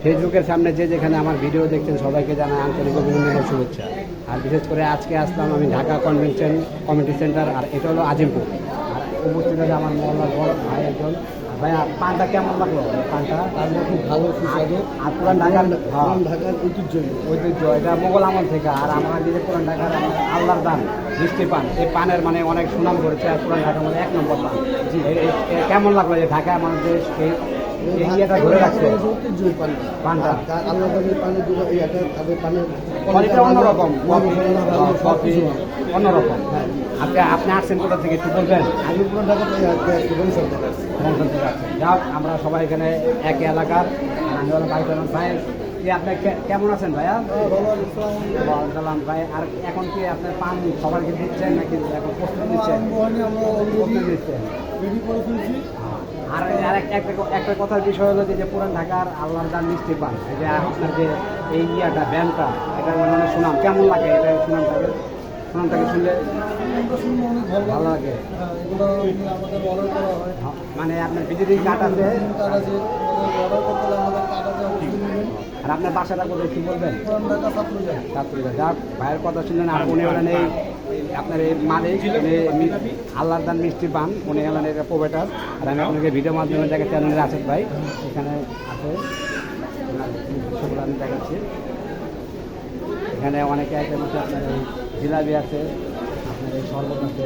ফেসবুকের সামনে যে যেখানে আমার ভিডিও দেখছেন সবাইকে জানাই আন্তরিক অভিনন্দন ও শুভেচ্ছা। আর বিশেষ করে আজকে আসলাম আমি ঢাকা কনভেনশন কমিউনিটি সেন্টার, আর এটা হলো আজিমপুর। আর উপস্থিত আছে আমার মহল্লার বড় ভাই একজন। ভাইয়া পানটা কেমন লাগলো? পানটা খুব ভালো সুস্বাদু। আর পুরান ঢাকার ঐতিহ্য এটা মোগল আমল থেকে। আর আমরা যে পুরান ঢাকার আল্লাহর দান মিষ্টি পান, এই পানের মানে অনেক সুনাম করেছে। আর পুরান ঢাকার মধ্যে 1 নম্বর পান। কেমন লাগলো যে ঢাকায় আমাদের এই ইয়েটা ধরে রাখছে ঐতিহ্যই পানটা? আল্লাহ পানের পানের কোয়ালিটি অন্যরকম, অন্যরকম। আপনি আসছেন কোথা থেকে একটু বলবেন? আমি পুরান ঢাকা বংশাল থেকে আসছি। বংশাল থেকে আসছেন। যাক, আমরা সবাই এখানে একই এলাকার। আমি হলাম ভাই ভাই, কি আপনি কেমন আছেন ভাইয়া? সালাম ভাই। আর এখন কি আপনার পান সবাইকে দিচ্ছেন নাকি এখন প্রস্তুতি দিচ্ছেন? প্রস্তুতি দিচ্ছেন। আর একটা কথার বিষয় হলো যে পুরান ঢাকার আল্লাহর দান মিষ্টি পান, এই যে আপনার যে এই ইয়াটা ব্যান্ডটা, এটা মানে সুনাম কেমন লাগে? এটা সুনামটাকে শুনলে ভালো লাগে। মানে আপনার ভিজিটিং কার্ড আছে? আর আপনার বাসাটা কোথায় কি বলবেন? ছাত্রীরা। যাক, ভাইয়ের কথা শুনলেন। আর উনি হলেন এই আপনার এই মালিক, আল্লাহর দান মিষ্টি পান। উনি হলেন এটা প্রোভাইডার। আর আমি আপনাকে ভিডিও মাধ্যমে দেখে চ্যানেলে আছেন ভাই, এখানে আছে সেগুলো আমি দেখাচ্ছি। এখানে অনেকে আইটেম আছে, আপনার এই জিলাপি আছে, আপনার এই শরবত আছে।